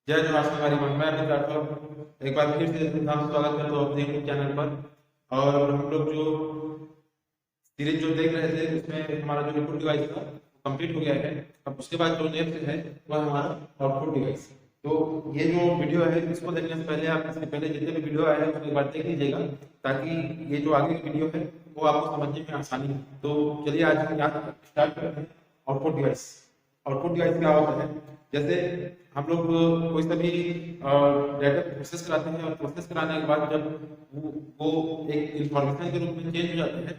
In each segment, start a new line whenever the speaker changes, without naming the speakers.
जय जवाहर हमारी मैं अमित राठौर एक बार फिर से आपका स्वागत करता हूँ अपने यूट्यूब चैनल पर। और हम लोग जो सीरीज जो देख रहे थे उसमें हमारा जो इनपुट डिवाइस था वो कंप्लीट हो गया है। अब उसके बाद जो नेक्स्ट है वह हमारा आउटपुट डिवाइस। तो ये जो वीडियो है इसको देखने से पहले आप इससे पहले जितने भी वीडियो आए हैं उसको एक बार देख लीजिएगा, ताकि ये जो आगे की वीडियो है वो आपको समझने में आसानी हो। तो चलिए आज हम यहाँ स्टार्ट करते हैं आउटपुट डिवाइस। आउटपुट डिवाइस क्या होता है? जैसे हम लोग कोई सा भी डाटा प्रोसेस कराते हैं और प्रोसेस कराने के बाद जब वो एक इंफॉर्मेशन के रूप में चेंज हो जाता है,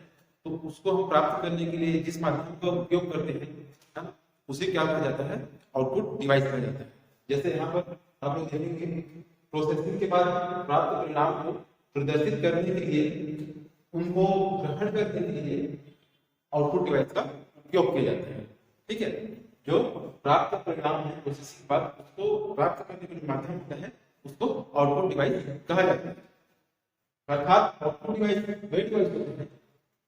तो उसको हम प्राप्त करने के लिए जिस माध्यम का उपयोग करते हैं, है ना, उसे क्या कहा जाता है? आउटपुट डिवाइस कहा जाता है। जैसे यहाँ पर आप लोग देखेंगे प्रोसेसिंग के बाद प्राप्त परिणाम को प्रदर्शित करने के लिए, उनको ग्रहण करने के लिए आउटपुट डिवाइस का उपयोग किया जाता है। ठीक है, जो प्राप्त परिणाम है प्रोसेसिंग के बाद उसको प्राप्त करने का माध्यम होता है, उसको आउटपुट डिवाइस कहा जाता है। अर्थात आउटपुट डिवाइस वे डिवाइस होते हैं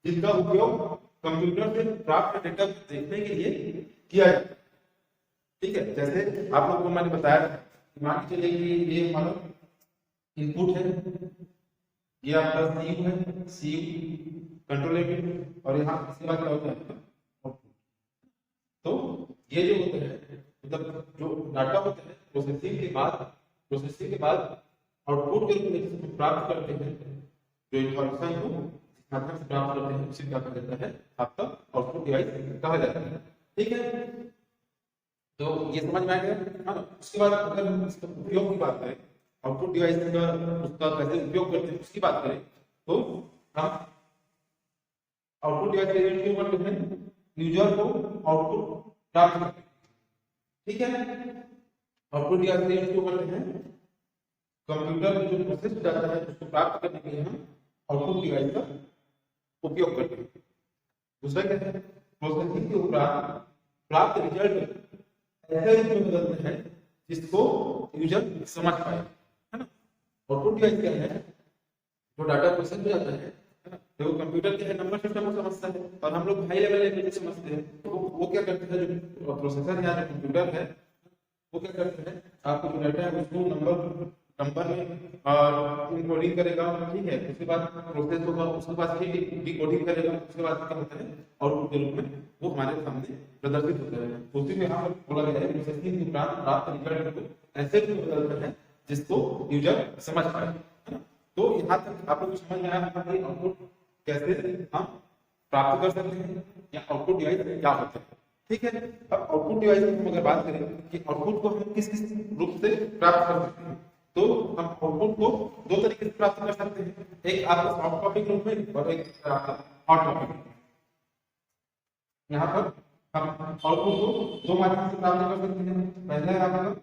जिनका उपयोग कंप्यूटर से प्राप्त डेटा को देखने के लिए किया जाता है। ठीक है, जैसे आप लोगों को मैंने बताया था कि मान के चलिए कि ये हमारा इनपुट है, ये आपका सीयू है, सीयू कंट्रोल यूनिट, और यहाँ इसके बाद क्या होता है आउटपुट। तो ये जो होता है मतलब जो डाटा होता है प्रोसेसिंग के बाद आउटपुट के रूप में जिसको प्राप्त करते हैं, जो इंफॉर्मेशन को जिस माध्यम से प्राप्त करते हैं उसे क्या कहा जाता है? आपका आउटपुट डिवाइस कहा जाता है। ठीक है, तो ये समझ में आ गया। हाँ, उसके बाद अगर हम इसका उपयोग की बात करें, आउटपुट डिवाइस का उसका कैसे उपयोग करते हैं उसकी बात करें, तो हम आउटपुट डिवाइस का यूज क्यों करते हैं? यूजर को आउटपुट प्राप्त करते हैं। ठीक है, आउटपुट डिवाइस का यूज क्यों करते हैं? कंप्यूटर में जो प्रोसेस डाटा है उसको प्राप्त करने के लिए हम आउटपुट डिवाइस का उपयोग करते हैं। दूसरा क्या है? प्रोसेसिंग के उपरांत प्राप्त रिजल्ट ऐसे रूप में बदलते हैं जिसको यूजर समझ पाए, है ना। आउटपुट डिवाइस क्या है? जो डाटा प्रोसेस हो जाता है ना, तो कंप्यूटर के नंबर सिस्टम को समझता है और हम लोग हाई लेवल लैंग्वेज समझते हैं। तो वो क्या करते हैं, जो प्रोसेसर या जो कंप्यूटर है वो क्या करते हैं, आपको जो डाटा है उसको नंबर में और इनकोडिंग करेगा। ठीक है, उसके बाद प्रोसेस होगा, उसके बाद फिर डिकोडिंग करेगा, उसके बाद क्या होता है आउटपुट के रूप में वो हमारे सामने प्रदर्शित होता है। उसी में यहाँ पर बोला गया है प्रोसेसिंग के उपरांत प्राप्त रिजल्ट को ऐसे रूप में बदलता है जिसको यूजर समझ पाए, है ना। तो यहाँ तक आप लोग को समझ में आया कि आउटपुट कैसे हम प्राप्त कर सकते हैं या आउटपुट डिवाइस क्या होता है। ठीक है, अब आउटपुट डिवाइस की हम अगर बात करें कि आउटपुट को हम किस किस रूप से प्राप्त कर सकते हैं, तो हम आउटपुट को दो तरीके से प्राप्त कर सकते हैं। एक आपका सॉफ्ट कॉपी के रूप में और एक आपका हार्ड कॉपी के रूप में। यहाँ पर हम आउटपुट को दो माध्यम से प्राप्त कर सकते हैं। पहला है आपका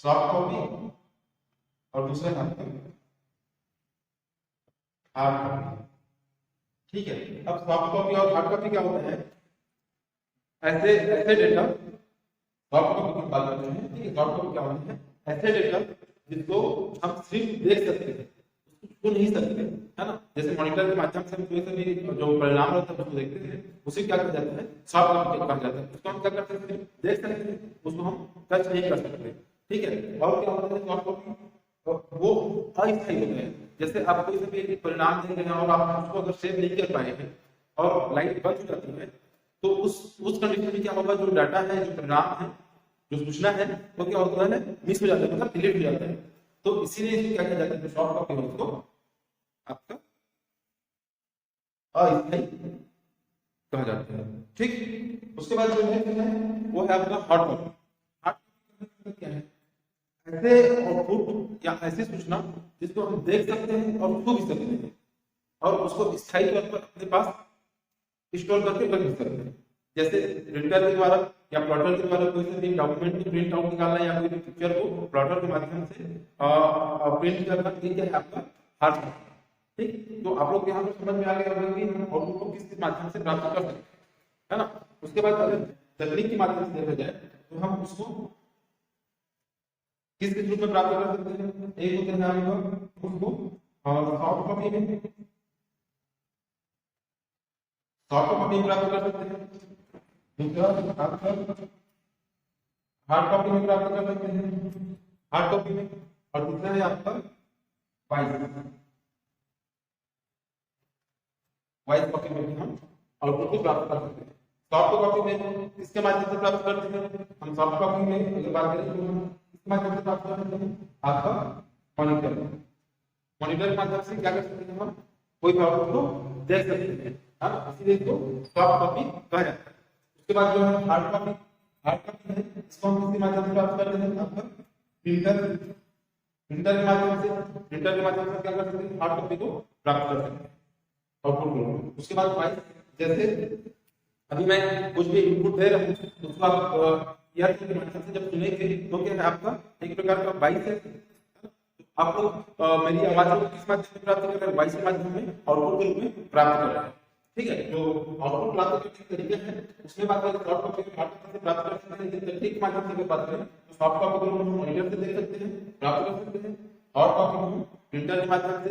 सॉफ्ट कॉपी और दूसरा है आपका हार्ड कॉपी। ठीक है, अब सॉफ्ट कॉपी और हार्ड कॉपी क्या होता है? ऐसे ऐसे डेटा सॉफ्ट कॉपी की बात करते हैं। ठीक है, सॉफ्ट कॉपी क्या होता है? ऐसे डेटा जिसको हम सिर्फ देख सकते हैं, उसको नहीं सकते, है ना। जैसे मॉनिटर के माध्यम से हम कोई सा भी जो परिणाम रहता है उसको देखते हैं, उसे क्या कहा जाता है? सॉफ्ट कॉपी कहा जाता है। उसको हम क्या कर सकते हैं? देख सकते हैं, उसको हम टच नहीं कर सकते। ठीक है, और क्या होता है सॉफ्ट कॉपी? वो अस्थायी होते हैं। जैसे आप कोई सा भी परिणाम देख रहे हैं और आप उसको अगर सेव नहीं कर पाए हैं और लाइट बंद हो जाती है, तो उस कंडीशन में क्या होगा? जो डाटा है, जो परिणाम है, जो सूचना है, वो क्या होता है? मिस हो जाता है, मतलब डिलीट हो जाता है। तो इसीलिए इसको क्या किया जाता है? सॉफ्ट कॉपी है उसको आपका अस्थायी कहा जाता है। ठीक, उसके बाद जो है वो है आपका हार्ड कॉपी। हार्ड कॉपी क्या है? ऐसे आउटपुट या ऐसी सूचना जिसको हम देख सकते हैं और छू भी सकते हैं और उसको स्थायी तौर पर अपने पास स्टोर करके रख भी सकते हैं। जैसे प्रिंटर के द्वारा या प्लॉटर के द्वारा कोई सा भी डॉक्यूमेंट को प्रिंट आउट निकालना या कोई पिक्चर को प्लॉटर के माध्यम से प्रिंट करना, ये क्या है आपका हार्ड कॉपी। ठीक, तो आप लोग यहाँ पर समझ में आ गया होगा कि हम आउटपुट को किस माध्यम से प्राप्त कर सकते हैं, है ना। उसके बाद अगर तकनीक के माध्यम से देखा जाए तो हम उसको किस किस रूप में प्राप्त कर सकते हैं? एक होता है आपका उसको सॉफ्ट कॉपी में प्राप्त कर सकते हैं। दूसरा आपका हार्ड कॉपी में प्राप्त कर सकते हैं, हार्ड कॉपी में। और दूसरा है आपका वॉइस कॉपी में भी हम आउटपुट को प्राप्त कर सकते हैं। सॉफ्ट कॉपी में किसके माध्यम से प्राप्त करते हैं? हम सॉफ्ट कॉपी में अगर बात करें तो हम किस माध्यम से प्राप्त करते हैं? आपका मॉनिटर, मॉनिटर के माध्यम से क्या कर सकते हैं? हम कोई भी आउटपुट को देख सकते हैं, हाँ, इसीलिए इसको सॉफ्ट कॉपी कहा जाता है। उसके बाद जो है हार्ड कॉपी, हार्ड कॉपी है इसको हम किसके माध्यम से प्राप्त करते हैं? आपका प्रिंटर, प्रिंटर के माध्यम से, प्रिंटर के माध्यम से क्या कर सकते हैं? हार्ड कॉपी को प्राप्त कर सकते हैं आउटपुट को। उसके बाद वॉइस, जैसे अभी मैं कुछ भी इनपुट दे रहा हूँ तो उसको आप ईयरफोन के माध्यम से जब सुनेंगे तो क्या है? आपका एक प्रकार का वॉइस है। आप लोग मेरी आवाज को किस माध्यम से प्राप्त कर रहे हैं? वॉइस के माध्यम में आउटपुट के रूप में प्राप्त कर रहे हैं, ठीक है। तो आउटपुट प्राप्त करने के तरीके हैं, उसमें बात करें सॉफ्ट कॉपी में हार्ड कॉपी से प्राप्त कर सकते हैं, लेकिन तकनीक के माध्यम से अगर बात करें तो सॉफ्ट कॉपी को हम मॉनिटर से देख सकते हैं, प्राप्त कर सकते हैं। हार्ड कॉपी को हम प्रिंटर के माध्यम से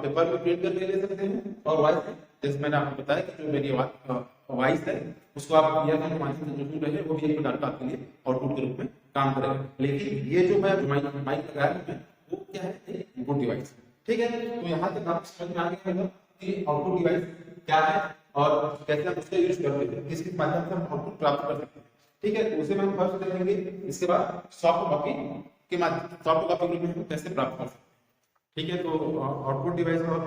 पेपर में प्रिंट करके ले सकते हैं। और वॉइस, जैसे मैंने आपको बताया कि जो मेरी वॉइस है उसको आप ईयरफोन के माध्यम से जो सुन रहे हैं वो भी एक प्रकार का आपके लिए आउटपुट के रूप में काम करेगा। लेकिन ये जो मैं माइक लगाया हूं वो क्या है? इनपुट डिवाइस, ठीक है। तो यहाँ तक आप समझ में आ गया होगा कि आउटपुट डिवाइस क्या है और कैसे हम उसका यूज करते हैं, किस किस माध्यम से हम आउटपुट प्राप्त कर सकते हैं, ठीक है। तो उसे हम फर्स्ट देखेंगे। इसके बाद सॉफ्ट कॉपी के माध्यम, सॉफ्ट कॉपी के रूप में हम कैसे प्राप्त कर सकते हैं, ठीक है। तो आउटपुट डिवाइस और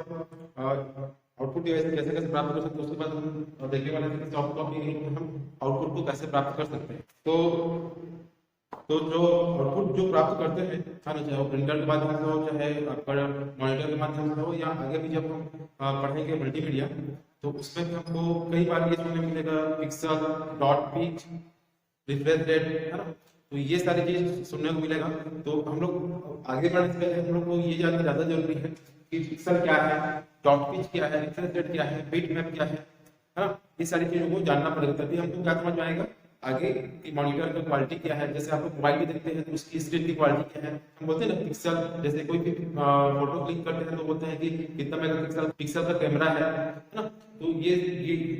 आउटपुट डिवाइस कैसे कैसे प्राप्त कर सकते हैं उसके बाद हम देखने वाले हैं कि सॉफ्ट कॉपी के रूप में हम आउटपुट को कैसे प्राप्त कर सकते हैं। तो जो आउटपुट जो प्राप्त करते हैं, चाहे वो प्रिंटर के माध्यम से हो, चाहे आपका मॉनिटर के माध्यम से हो, या आगे भी जब हम पढ़ेंगे मल्टीमीडिया तो उसमें भी हमको कई बार ये सुनने मिलेगा pixel, dot pitch, refresh rate, है ना। तो ये सारी चीज सुनने को मिलेगा। तो हम लोग आगे बढ़ने से पहले हम लोग को ये जानना ज्यादा जरूरी है कि पिक्सल क्या है, डॉट पिच क्या है, रिफ्रेश रेट क्या है, बिट मैप क्या है ना। ये सारी चीजों को जानना पड़ेगा, तभी हमको क्या समझ में आएगा आगे कि मॉनिटर की क्वालिटी क्या है। जैसे आप लोग मोबाइल भी देखते हैं तो उसकी स्क्रीन की क्वालिटी क्या है, हम बोलते हैं ना पिक्सल। जैसे कोई भी फोटो क्लिक करते हैं तो बोलते हैं कि कितना मेगापिक्सल पिक्सल का कैमरा है ना। तो ये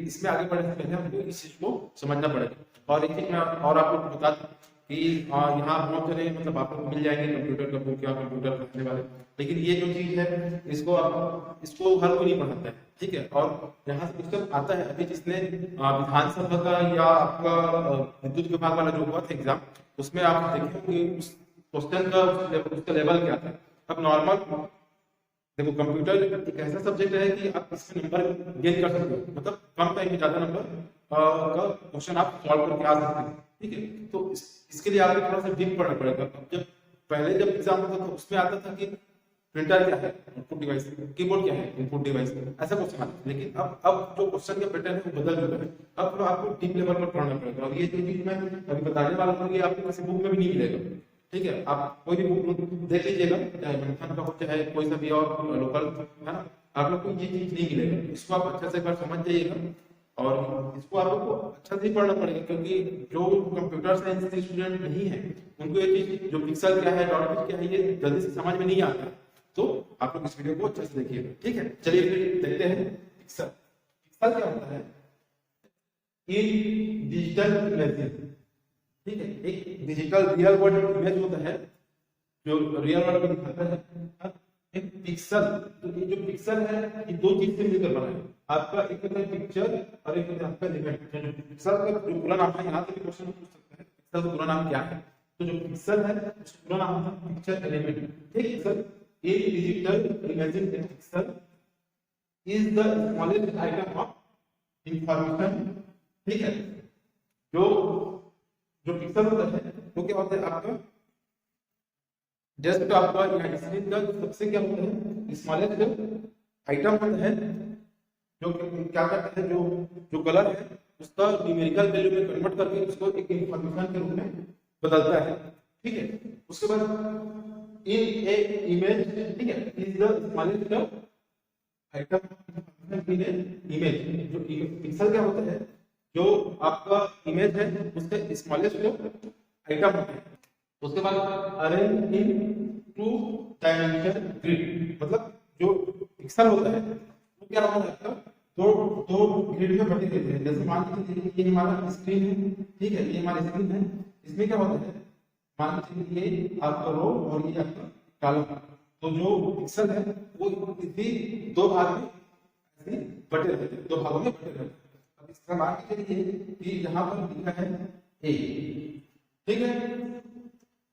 इसमें आगे बढ़ने से पहले हमको इस चीज को समझना पड़ेगा। और एक चीज मैं और आप लोग बता दूं कि यहाँ बहुत सारे मतलब आप लोग मिल जाएंगे कंप्यूटर का बुक या कंप्यूटर पढ़ने वाले, लेकिन ये जो चीज है इसको हर कोई नहीं पढ़ाता है, ठीक है। और यहाँ से क्वेश्चन आता है, अभी जिसने विधानसभा का या आपका विद्युत विभाग वाला जो हुआ था एग्जाम, उसमें आप देखेंगे उस क्वेश्चन का उसका लेवल क्या था। अब नॉर्मल देखो, कंप्यूटर एक ऐसा सब्जेक्ट है कि आप इसमें नंबर गेन कर सकते हो, मतलब कम टाइम में ज्यादा नंबर का क्वेश्चन आप सॉल्व करके आ सकते हैं, ठीक है। तो इसके लिए आपको थोड़ा सा डीप पढ़ना पड़ेगा। जब पहले जब एग्जाम होता था उसमें आता था कि प्रिंटर क्या है, इनपुट डिवाइस, कीबोर्ड क्या है, इनपुट डिवाइस, ऐसा क्वेश्चन आता था। लेकिन अब जो क्वेश्चन का पैटर्न है वो बदल चुका है। अब थोड़ा आपको डीप लेवल पर पढ़ना पड़ेगा। और ये जो चीज मैं अभी बताने वाला हूँ ये आपको किसी बुक में भी नहीं मिलेगा, ठीक है। आप कोई भी बुक देख लीजिएगा, चाहे मंथन का हो चाहे कोई सा भी और लोकल, है ना, आप लोग को ये चीज नहीं मिलेगा। इसको आप अच्छे से एक बार समझ जाइएगा और इसको आप लोग को अच्छा से पढ़ना पड़ेगा, क्योंकि जो कंप्यूटर साइंस के स्टूडेंट नहीं है उनको ये चीज जो पिक्सल क्या है, डॉट पिच क्या है, ये जल्दी से समझ में नहीं आता। तो आप लोग इस वीडियो को अच्छे से देखिएगा, ठीक है। चलिए फिर देखते हैं पिक्सल। पिक्सल क्या होता है? इन डिजिटल इमेज, ठीक है। एक डिजिटल रियल वर्ल्ड इमेज होता है जो रियल वर्ल्ड में दिखाता है। एक पिक्सल, तो ये जो पिक्सल है ये दो चीज से मिलकर बना है। आपका एक होता है पिक्चर और एक होता है आपका इमेज। पिक्सल का जो पूरा नाम है, यहाँ से भी क्वेश्चन पूछ सकते हैं पिक्सल का पूरा नाम क्या है। तो जो पिक्सल है उसका पूरा नाम है पिक्चर एलिमेंट, ठीक है sir. A digital imaging pixel is the smallest item of information, ठीक है। जो पिक्सल होता है वो क्या होता है? आपका डेस्कटॉप का या स्क्रीन का सबसे क्या होता है? स्मॉलेस्ट आइटम होता है, जो क्या करता है, जो कलर है उसका न्यूमेरिकल वैल्यू में कन्वर्ट करके उसको एक इंफॉर्मेशन के रूप में बदलता है, ठीक है। उसके बाद in a image, ठीक है, is the smallest item in an image। जो पिक्सल क्या होता है? जो आपका इमेज है उसका स्मॉलेस्ट आइटम होता है। उसके बाद arrange in two dimension grid, मतलब जो पिक्सल होता है वो क्या होता है? आपका दो ग्रिड में बटे रहते हैं। जैसे मान लीजिए ये हमारा स्क्रीन है, ठीक है, ये हमारी स्क्रीन है। इसमें क्या होता है? मान लीजिए ये आपका रो और ये आपका कॉलम, तो जो पिक्सल है वो इसी दो भाग में ऐसे बटे रहते हैं, दो भागों में बटे रहते हैं। अब इसका मान लीजिए कि यहाँ पर लिखा है ए, ठीक है,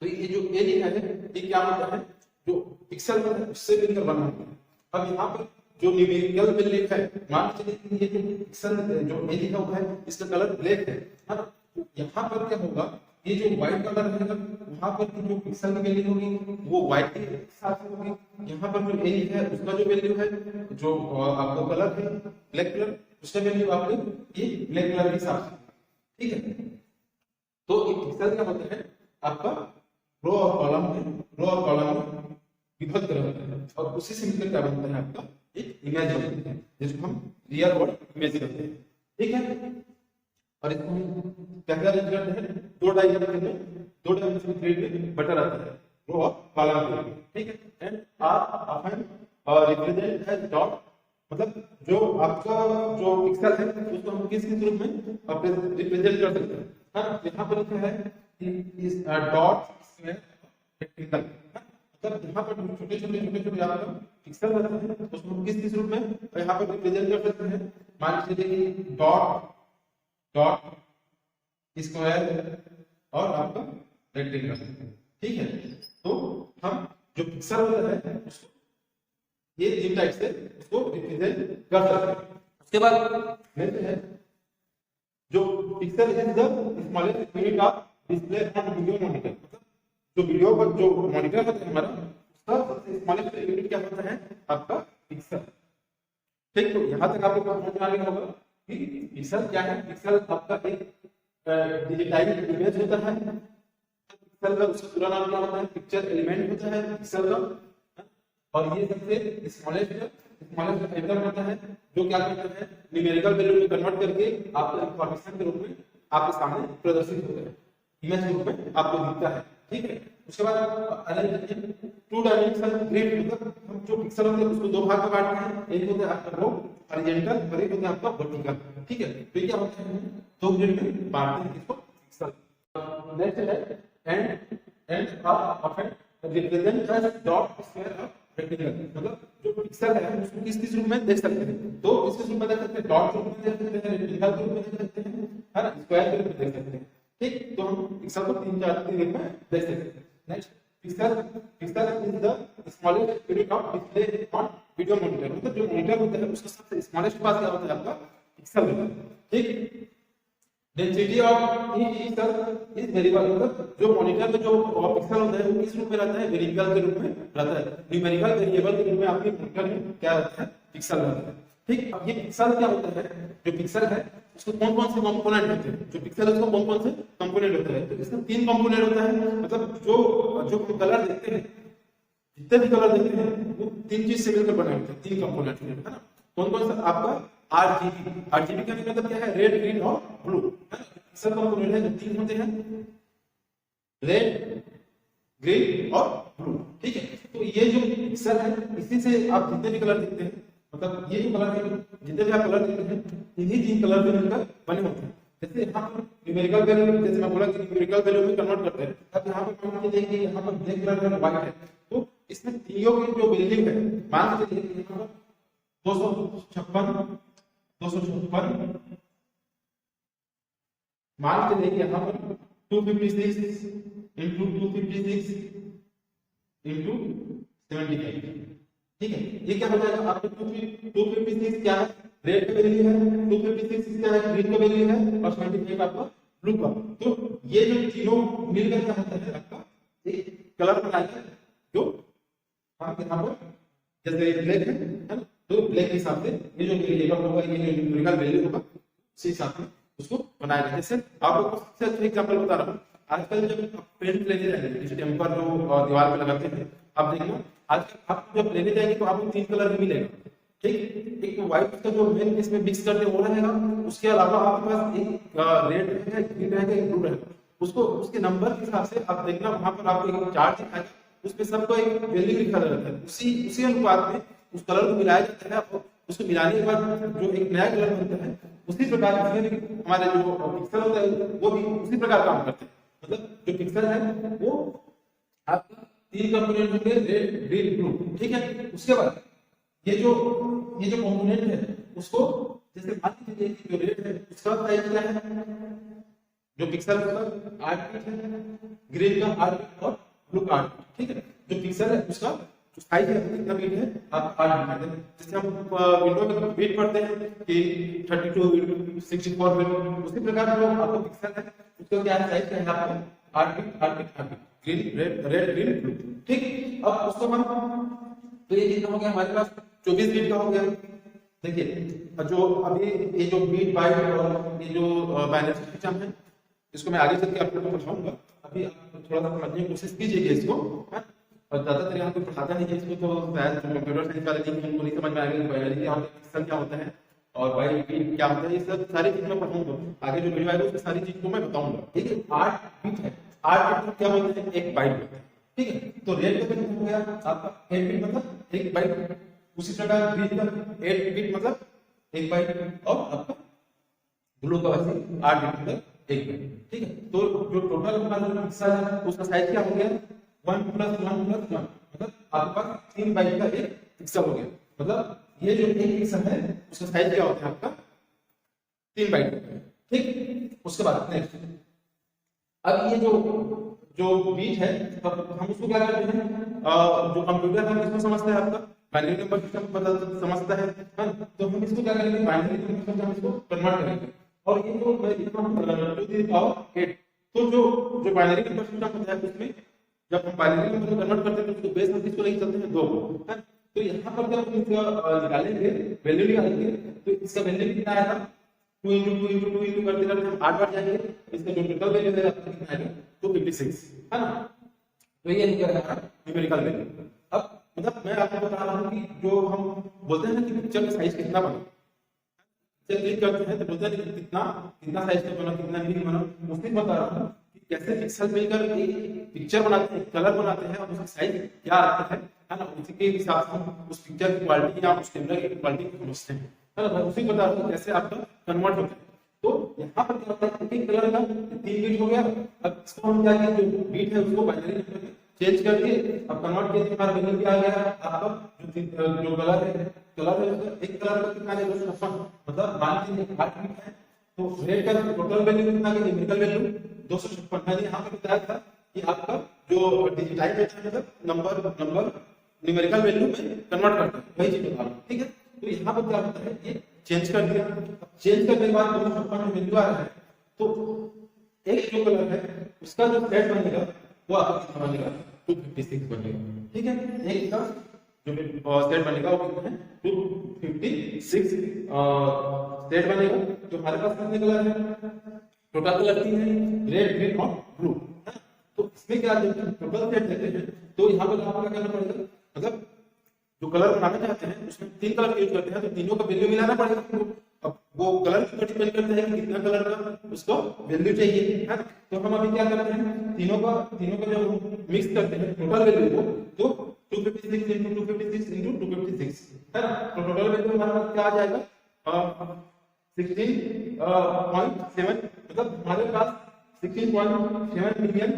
तो ये जो ए लिखा है ये क्या होता है, जो पिक्सल है उससे मिलकर बना होता है। अब यहाँ पर जो न्यूमेरिकल वैल्यू है, मान लीजिए ये जो पिक्सल जो ए लिखा हुआ है इसका कलर ब्लैक है ना, तो यहाँ पर क्या होगा, ये जो व्हाइट कलर है वहां पर की जो पिक्सल की वैल्यू होगी वो व्हाइट के हिसाब से होगी। यहाँ पर जो ए लिखा है उसका जो वैल्यू है, जो आपका कलर है ब्लैक कलर, उसका वैल्यू आपके ये ब्लैक कलर के हिसाब से, ठीक है। तो ये पिक्सल क्या होता है आपका रो और कॉलम में विभक्त रहता है, और उसी से मिलकर क्या बनता है आपका एक इमेज बनता है, जिसको हम रियल वर्ल्ड इमेज कहते हैं, ठीक है। और इसको पहला रिजल्ट है दो डायमेंशनल ग्रिड में बटा रहता है रो और कॉलम में, ठीक है। And are often represent as dot, मतलब जो आपका जो पिक्सल है उसको हम किस रूप में रिप्रेजेंट कर सकते हैं। हाँ, यहाँ पर लिखा है इस डॉट इसमें रेक्टेंगल, मतलब यहाँ पर छोटे-छोटे आपका पिक्सल रहते हैं उसको हम किस रूप में यहाँ पर रिप्रेजेंट कर सकते हैं। मान लीजिए कि डॉट स्क्वायर और आपका रेक्टेंगल, ठीक है। तो हम जो पिक्सल होता है उसको ये इन टाइप से उसको रिप्रेजेंट कर सकते हैं। उसके बाद लेते हैं जो pixel is the smallest unit of display on video monitor, मतलब जो वीडियो पर जो मॉनिटर होता है हमारा उसका सबसे स्मॉलेस्ट यूनिट क्या होता है आपका पिक्सल, ठीक। तो यहाँ तक आपको समझ में आ गया होगा कि पिक्सल क्या है। पिक्सल आपका एक डिजिटाइज्ड इमेज होता है, पिक्सल का उसका पूरा नाम क्या होता है, पिक्चर एलिमेंट होता है पिक्सल का, और ये सबसे स्मॉलेस्ट फैक्टर होता है जो क्या करता है न्यूमेरिकल वैल्यू में कन्वर्ट करके आपको इंफॉर्मेशन के रूप में आपके सामने प्रदर्शित होता है, इमेज के रूप में आपको दिखता है, ठीक है। उसके बाद टू डायमेंशनल ग्रिड, मतलब हम जो पिक्सल होते हैं उसको दो भाग में बांटते हैं, एक होता है आपका रो हॉरिजॉन्टल और एक होता है आपका वर्टिकल, ठीक है। तो क्या होता है दो ग्रिड में बांटते हैं इसको पिक्सल। नेक्स्ट है and often represent as dot square of rectangle, मतलब जो पिक्सल है उसको किस रूप में देख सकते हैं, तो इसके रूप में देख सकते हैं, डॉट के रूप में देख सकते हैं, रेक्टेंगल के रूप में देख सकते हैं, है ना, स्क्वायर के रूप में देख सकते हैं, ठीक। तो हम पिक्सल को तीन रूप में देख सकते हैं। Next pixel is the smallest unit of display on video monitor, मतलब जो मॉनिटर होता है उसका सबसे स्मॉलेस्ट पार्ट क्या होता है आपका पिक्सल होता है, ठीक। Density of each pixel is variable, मतलब जो मॉनिटर में जो पिक्सल होता है वो किस रूप में रहता है, वेरिएबल के रूप में रहता है, न्यूमेरिकल वेरिएबल के रूप में आपके मॉनिटर में क्या रहता है पिक्सल रहता है, ठीक। अब ये पिक्सल क्या होता है, जो पिक्सल है उसको कौन-कौन से कंपोनेंट होते हैं, जो पिक्सल है उसको कौन-कौन से कंपोनेंट होते हैं, तो इसमें तीन कंपोनेंट होता है, मतलब जो हम कलर देखते हैं, जितने भी कलर देखते हैं वो तीन चीज से मिलकर बने होते हैं, तीन कंपोनेंट है ना। कौन-कौन सा आपका आरजीबी का मतलब क्या है, रेड ग्रीन और ब्लू, है ना। सब कंपोनेंट है जो तीन होते हैं, रेड ग्रीन और ब्लू, ठीक है। तो ये जो पिक्सल है इसी से आप जितने भी कलर देखते हैं, मतलब ये जो कलर है जितने भी आप कलर देखते हैं इन्हीं तीन कलर से मिलकर बने होते हैं। जैसे यहाँ पर न्यूमेरिकल वैल्यू, जैसे मैं बोला कि न्यूमेरिकल वैल्यू में कन्वर्ट करते हैं, अब यहाँ पर मान लीजिए कि यहाँ पर ब्लैक कलर है, व्हाइट है, तो इसमें तीनों की जो वैल्यू है, मान लीजिए यहाँ पर 256 मान के देखिए यहाँ पर 256 into 256 into 75, ठीक है। ये क्या हो जाएगा आपको 256 क्या है, रेड का वैल्यू है, 256 क्या है, ग्रीन का वैल्यू है, और 75 आपका ब्लू का। तो ये जो तीनों मिलकर क्या होता है आपका एक कलर बनाएगा, जो हम यहाँ पर जैसे ब्लैक है ना, तो ब्लैक के हिसाब से ये जो वेरिएबल होगा, ये जो न्यूमेरिकल वैल्यू होगा उसी हिसाब से उसको बनाएगा। जैसे आप लोगों को सबसे अच्छा एग्जांपल बता रहा हूँ, आजकल जब पेंट लेने जाएंगे, डिस्टेम्पर जो दीवार पे लगाते हैं, आप देखना आजकल आप जब लेने जाएंगे तो आपको तीन कलर भी मिलेगा, ठीक। एक तो व्हाइट का जो मेन इसमें मिक्स करते वो रहेगा, उसके अलावा आपके पास एक रेड रहेगा, ग्रीन रहेगा, एक ब्लू रहेगा, उसको उसके नंबर के हिसाब से आप देखना वहां पर आपको एक चार्ट दिखाएगा, उसमें सबको एक वैल्यू लिखा रहता है, उसी अनुपात में उस कलर को मिलाया जाता है, और उसको मिलाने के बाद जो एक नया कलर बनता है, उसी प्रकार इसमें हमारे जो पिक्सल होता है वो भी उसी प्रकार काम करते हैं। मतलब जो पिक्सल है वो आपका 3 कंपोनेंट होंगे, रेड ग्रीन ब्लू, ठीक है। उसके बाद ये जो कंपोनेंट है उसको, जैसे मान लीजिए कि जो रेड है उसका साइज क्या है, जो पिक्सल है उसका 8 बिट है, ग्रीन का 8 बिट और ब्लू का 8 बिट, ठीक है। जो पिक्सल है उसका जो साइज है कितना बिट है, आप 8 बिट है। जैसे हम विंडो में बिट पढ़ते हैं कि 32 बिट, 64 बिट, उसी प्रकार जो आपका पिक्सल है उसका क्या है, साइज क्या है आपका 8 bit 8 bit 8 bit, green red green blue, ठीक। अब उसको हम, तो ये कितना हो गया हमारे पास 24 बिट का हो गया। देखिए जो अभी ये जो बीट बाइट और ये जो बाइनरी सिस्टम है, इसको मैं आगे चल के आप लोगों को बताऊंगा। अभी आप थोड़ा सा समझने की कोशिश कीजिएगा इसको, है। और ज्यादातर यहाँ कोई पढ़ाता नहीं है इसको, तो शायद कंप्यूटर साइंस वाले नहीं, उनको नहीं समझ में आएगा कि बाइनरी क्या होता है, पिक्सल क्या होता है और बाइट बीट क्या होता है, ये सब सारी चीज मैं पढ़ाऊंगा आगे जो वीडियो आएगा उसमें सारी चीज को मैं बताऊंगा, ठीक है। 8 बिट है, 8 बिट को क्या बोलते हैं, एक बाइट बोलते हैं, ठीक है। तो रेड का कितना हो गया आपका 8 बिट मतलब एक बाइट, उसी प्रकार ग्रीन का 8 बिट मतलब एक बाइट, और आपका ब्लू का वैसे 8 बिट मतलब एक बाइट, ठीक है। तो जो टोटल हमारा जो पिक्सल है उसका साइज क्या हो गया 1 + 1 + 1, मतलब आपके पास 3 बाइट का एक पिक्सल हो गया। मतलब ये जो एक पिक्सल है उसका साइज क्या होता है आपका 3 बाइट, ठीक। उसके बाद नेक्स्ट, अब ये जो बीट है हम उसको क्या करते हैं, जो कंप्यूटर है इसको समझता है आपका बाइनरी नंबर सिस्टम पता समझता है, तो हम इसको क्या करेंगे, बाइनरी नंबर सिस्टम हम इसको कन्वर्ट करेंगे। और ये जो मैं लिखता हूं 2^8, तो जो बाइनरी नंबर सिस्टम होता है उसमें जब हम बाइनरी नंबर में कन्वर्ट करते हैं तो उसको बेस हम किसको लेके चलते हैं 2 को, है। तो यहाँ पर जब हम इसका निकालेंगे, वैल्यू निकालेंगे, तो इसका वैल्यू कितना आएगा 2 × 2 × 2 × करते करते हम 8 बार जाएंगे, इसका जो टोटल वैल्यू है आपका कितना आएगा 256, है ना। तो ये क्या है न्यूमेरिकल वैल्यू। अब मतलब मैं आपको बता रहा हूँ कि जो हम बोलते हैं ना कि पिक्चर का साइज कितना बना, जब क्लिक करते हैं तो बोलते हैं कि कितना कितना साइज का बना, कितना नहीं बना, उसमें बता रहा हूँ कि कैसे पिक्सल मिलकर एक पिक्चर बनाते हैं, कलर बनाते हैं और उसका साइज क्या आता है ना, उसी के हिसाब से हम उस पिक्चर की क्वालिटी या उस कैमरा की क्वालिटी को समझते हैं, है ना। मैं उसी बता रहा हूँ कैसे आपका कन्वर्ट होता है। तो यहाँ पर क्या होता है, एक कलर का 3 बिट हो गया। अब इसको हम क्या किया, जो बिट है उसको बाइनरी नंबर में चेंज करके अब कन्वर्ट किया, हमारा वैल्यू क्या आ गया आपका, जो कलर है उसका एक कलर का कितना है 256, मतलब मान लीजिए 8 बिट है, तो रेड का टोटल वैल्यू कितना है, न्यूमेरिकल वैल्यू 256। मैंने यहाँ पे बताया था कि आपका जो डिजिटाइज है मतलब नंबर न्यूमेरिकल वैल्यू में कन्वर्ट करता है, वही चीज बता रहा हूँ, ठीक है। तो यहाँ पर क्या होता है, ये चेंज कर दिया, चेंज करने के बाद 256 में वैल्यू आ रहा है, तो एक जो कलर है उसका जो सेट बनेगा वो आपका कितना बनेगा 256 बनेगा, ठीक है। एक का जो सेट बनेगा वो कितना है 256 सेट बनेगा। जो हमारे पास कितने कलर है, टोटल कलर 3 है, रेड ग्रीन और ब्लू, है। तो इसमें क्या टोटल सेट देते हैं, तो यहाँ पर आपको क्या करना पड़ेगा, मतलब जो कलर बनाना चाहते हैं उसमें 3 कलर यूज करते हैं, तो तीनों का वैल्यू मिलाना पड़ेगा आपको। अब वो कलर पर डिपेंड करता है कि कितना कलर का उसको वैल्यू चाहिए, है। तो हम अभी क्या करते हैं, तीनों का जब मिक्स करते हैं टोटल वैल्यू को, तो 256 × 256 × 256, है ना। तो टोटल वैल्यू हमारे पास क्या आ जाएगा 16.7, मतलब हमारे पास 16.7 मिलियन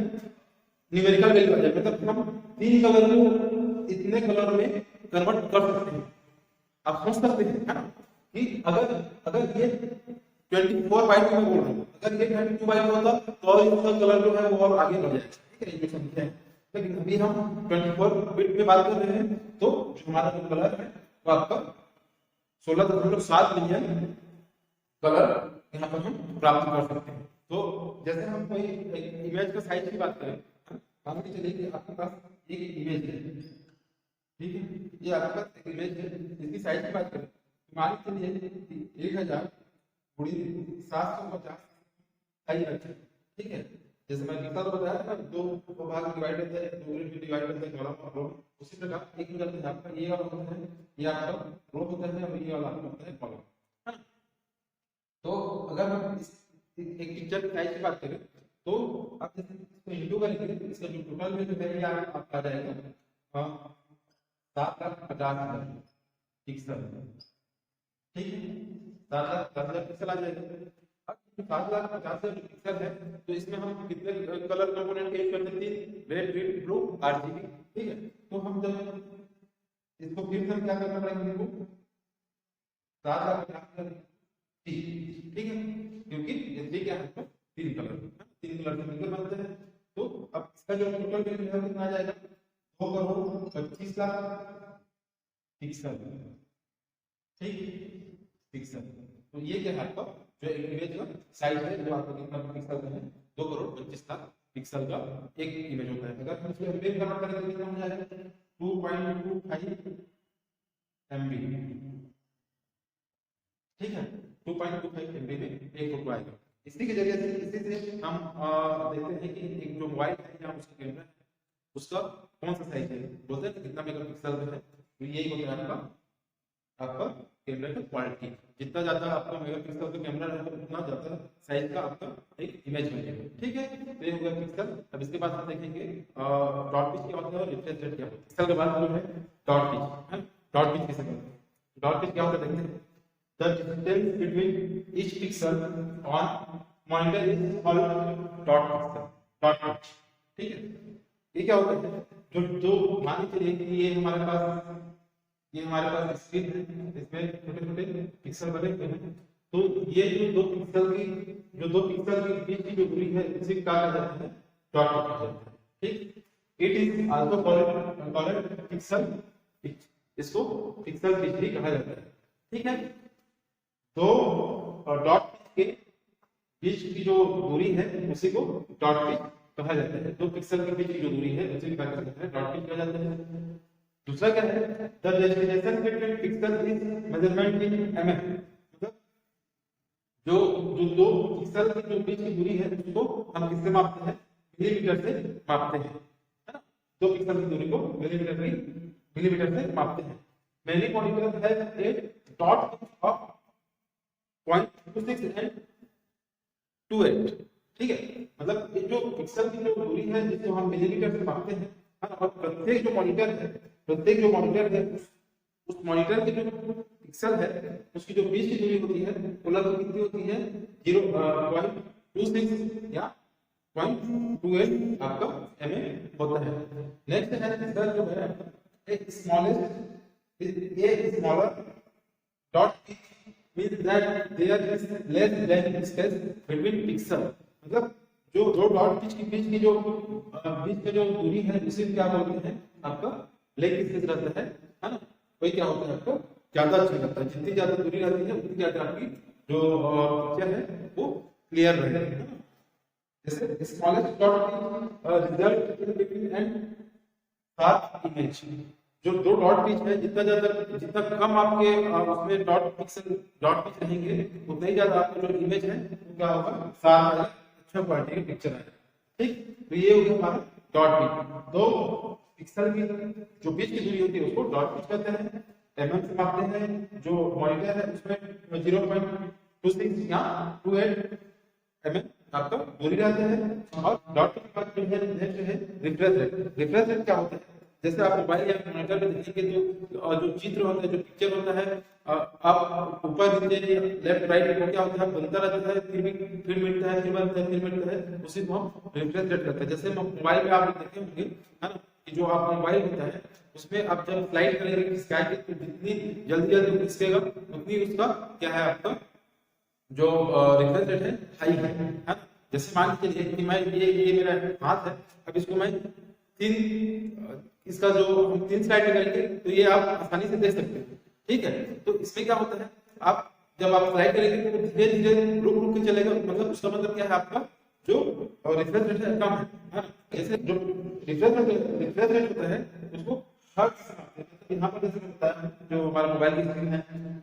न्यूमेरिकल वैल्यू आ जाएगा। मतलब हम 3 कलर को इतने कलर में कन्वर्ट कर सकते हैं। आप समझ सकते हैं, है ना, कि अगर ये 24 बाइट में बोल रहा हूँ, अगर ये 32 बाइट होता तो इसका कलर जो है वो और आगे बढ़ जाएगा, ठीक है, ये संख्या है। लेकिन अभी हम 24 बिट में बात कर रहे हैं, तो हमारा जो कलर है वो आपका 16.7 मिलियन कलर यहाँ पर हम प्राप्त कर सकते हैं। तो जैसे हम कोई इमेज का साइज की बात करें, मान के चलिए कि आपके पास एक इमेज है, ठीक है, ये आपके पास एक इमेज है, इसकी साइज की बात करें, मान के चलिए 1000×750 साइज है, ठीक है। जैसे मैं लिखता तो बताया था, 2 भाग डिवाइड होता है, 2 ग्रिड में डिवाइड करते हैं कॉलम और रो, उसी प्रकार एक में करते हैं आपका ये वाला होता है, ये आपका रो होता है और ये वाला होता है कॉलम, है ना। तो अगर हम एक पिक्चर की साइज की बात करें, तो आप जैसे इसको इंटू करेंगे, इसका जो टोटल वैल्यू है ये आपका आ जाएगा 7,50,000 पिक्सल, ठीक है, 7,10,000 पिक्सल आ जाएगा। अब 7,50,000 पिक्सल है, तो इसमें हम कितने कलर कंपोनेंट यूज करते हैं? 3, रेड, ग्रीन, ब्लू, आरजीबी। ठीक है, तो हम जब इसको फिर से क्या करना पड़ेगा हमको? 7,50,000 ठीक है, क्योंकि ये क्या है तो 3 कलर, 3 कलर से मिलकर बनते हैं। तो अब इसका जो टोटल वैल्यू है कितना आ जाएगा? 2,25,00,000 पिक्सल। ठीक, पिक्सल। तो ये क्या है आपका जो इमेज का साइज है, जो आपको कितना पिक्सल का है? 2,25,00,000 पिक्सल का एक इमेज होता है। अगर हम इसको एमबी में कन्वर्ट करें तो कितना हो जाएगा? 2.25 MB। ठीक है, 2.25 MB में एक फोटो आएगा। इसी के जरिए से इसी से हम देखते हैं कि एक जो मोबाइल है या उसका कैमरा है उसका कौन सा साइज है, बोलते हैं कितना मेगापिक्सल का है। तो यही होता है आपका कैमरा की क्वालिटी। जितना ज्यादा आपका मेगापिक्सल का कैमरा रहेगा उतना ज्यादा साइज का आपका एक इमेज बनेगा। ठीक है, तो ये हो गया पिक्सल। अब इसके बाद हम देखेंगे डॉट पिच क्या होता है और रिफ्रेश रेट क्या होता है। पिक्सल के बाद जो है डॉट पिच है। डॉट पिच किसे कहते हैं? डॉट पिच क्या होता है देखते हैं। The distance between each pixel on monitor is called dot pixel. Dot pitch. ठीक है, ये क्या होता है? जो मान के चलिए कि ये हमारे पास स्क्रीन है, इसमें छोटे छोटे पिक्सल बने हुए हैं। तो ये जो दो पिक्सल की बीच की जो दूरी है उसे क्या कहा जाता है? डॉट कहा जाता है। ठीक, it is also called pixel pitch. इसको पिक्सल पिच भी कहा जाता है। ठीक है, तो डॉट पिच के बीच की जो दूरी है उसी को डॉट पिच कहा जाता है। दो पिक्सल के बीच की जो दूरी है उसे क्या कहते हैं? डॉट पिच कहा जाता है। दूसरा क्या है? The destination between pixel is measurement in mm। मतलब जो दो पिक्सल की जो बीच की दूरी है उसको हम किससे मापते हैं? मिलीमीटर से मापते हैं, है ना? दो पिक्सल की दूरी को मिलीमीटर से मापते हैं। Many monitor have a dot pitch of 0.26 and 28। ठीक है, मतलब ये जो पिक्सल की जो दूरी है जिसको हम मिलीमीटर से मापते हैं, और प्रत्येक जो मॉनिटर है उस मॉनिटर के जो पिक्सल है उसकी जो बीच की दूरी होती है वो लगभग कितनी होती है? 0.26 या 0.28 आपका mm होता है। नेक्स्ट है इसका जो है एक smaller dot means that there is less blank space between pixel। मतलब जो दो डॉट पिच की बीच की जो बीच में जो दूरी है उसे क्या बोलते हैं? आपका ब्लैंक स्पेस रहता है ना? वही क्या होता है? आपको ज्यादा अच्छा लगता है। जितनी ज्यादा दूरी रहती है उतनी ज्यादा आपकी जो पिक्चर है वो क्लियर रहेगी। जैसे smallest dot result between and सात इमेज। जो दो डॉट पिच है जितना कम आपके उसमें डॉट पिच रहेंगे उतना ही ज्यादा आपका जो इमेज है वो क्या होगा? साफ आएगा, अच्छा क्वालिटी का पिक्चर आएगा। ठीक, तो ये हो गया हमारा डॉट पिच। दो पिक्सल की जो बीच की दूरी होती है उसको डॉट पिच कहते हैं। mm से मापते हैं। जो मॉनिटर है उसमें 0.26 या 28 mm आपका दूरी रहता है। और डॉट पिच के बाद जो है नेक्स्ट है रिफ्रेश रेट। रिफ्रेश रेट क्या होता है? जैसे आप मोबाइल या मॉनिटर पे देखेंगे जो चित्र होता है, जो पिक्चर होता है, आप ऊपर नीचे लेफ्ट राइट को क्या होता है? बनता रहता है, फिर मिलता है, फिर बनता है, फिर मिलता है। उसी को हम रिफ्रेश रेट करते हैं। जैसे मोबाइल में आप देखे होंगे, है ना, कि जो आप मोबाइल होता है उसमें आप जब स्लाइड करेंगे स्काई पे तो जितनी जल्दी खिसकेगा उतनी उसका क्या है? आपका जो रिफ्रेश रेट है हाई है। जैसे मान के चलिए कि मैं ये मेरा हाथ है, अब इसको मैं इसका जो हम 3 स्लाइड में करेंगे तो ये आप आसानी से देख सकते हैं। ठीक है, तो इसमें क्या होता है? आप जब आप स्लाइड करेंगे तो धीरे धीरे रुक के चलेगा। मतलब उसका मतलब क्या है? आपका जो रिफ्रेश रेट है कम है। जैसे जो रिफ्रेश रेट होता है उसको हर्ट्ज से मापते हैं। मतलब यहाँ पर जैसे होता है जो हमारा मोबाइल की स्क्रीन है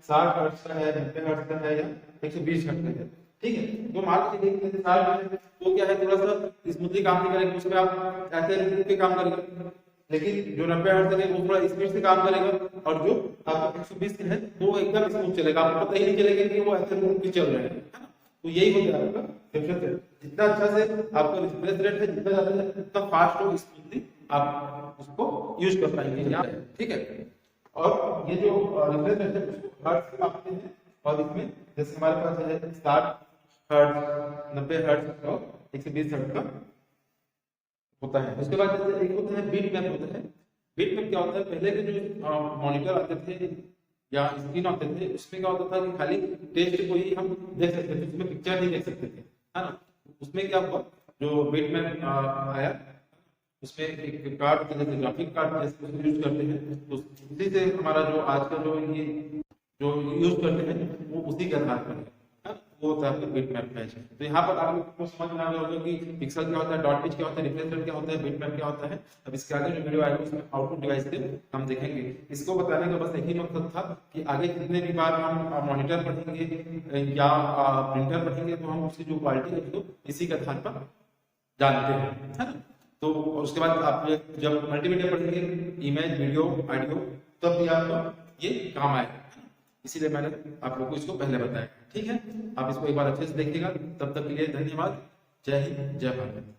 60 हर्ट्ज का है, 90 हर्ट्ज का है या 120 हर्ट्ज का है। ठीक है, तो मान लीजिए कि जैसे 60 में वो क्या है? थोड़ा सा स्मूथली काम नहीं करेगा, उसमें आप ऐसे रुक के काम करेंगे। लेकिन जो 90 हर्ट्ज है वो थोड़ा स्पीड से काम करेगा, और जो आपका 120 है वो एकदम स्मूथ चलेगा। आपको पता ही नहीं चलेगा कि वो ऐसे रुक के चल रहे हैं, है ना? तो यही हो गया आपका रिफ्रेश रेट। जितना अच्छा से आपका रिफ्रेश रेट है, जितना ज्यादा उतना फास्ट और स्मूथली आप उसको यूज कर पाएंगे। ठीक है, और ये जो रिफ्रेश रेट है उसको हर्ट्ज से मापते हैं। और इसमें जैसे हमारे पास है 60 हर्ट्ज, 90 हर्ट्ज और 120 हर्ट्ज का होता है। उसके बाद जैसे एक होता है बीट मैप होता है। बीट मैप क्या होता है, पहले के जो मॉनिटर आते थे या स्क्रीन आते थे, उसमें क्या होता था कि खाली टेक्स्ट को ही हम देख सकते थे, उसमें पिक्चर नहीं देख सकते थे, है ना। उसमें क्या हुआ, जो बीट मैप आया, उसमें एक कार्ड जैसे ग्राफिक कार्ड जैसे उसको यूज करते हैं, तो उसी से हमारा जो आज का जो ये जो यूज करते हैं वो उसी के आधार पर है, वो होता है बिट मैप मैच। तो यहाँ पर आप लोग को समझ में आ गया होगा कि पिक्सल क्या होता है, डॉट पिच क्या होता है, रिफ्लेक्टर क्या होता है, बिट मैप क्या होता है। अब इसके आगे जो वीडियो आएगा उसमें आउटपुट डिवाइस के हम देखेंगे। इसको बताने का बस एक ही मकसद था कि आगे जितने भी बार हम मॉनिटर पढ़ेंगे या प्रिंटर पढ़ेंगे तो हम उसकी जो क्वालिटी है उसको इसी के आधार पर जानते हैं, है ना। तो उसके बाद आप जब मल्टीमीडिया पढ़ेंगे, इमेज, वीडियो, ऑडियो, तब भी आपको ये काम आएगा, इसीलिए मैंने आप लोगों को इसको पहले बताया। ठीक है, आप इसको एक बार अच्छे से देखिएगा। तब तक के लिए धन्यवाद। जय हिंद, जय भारत।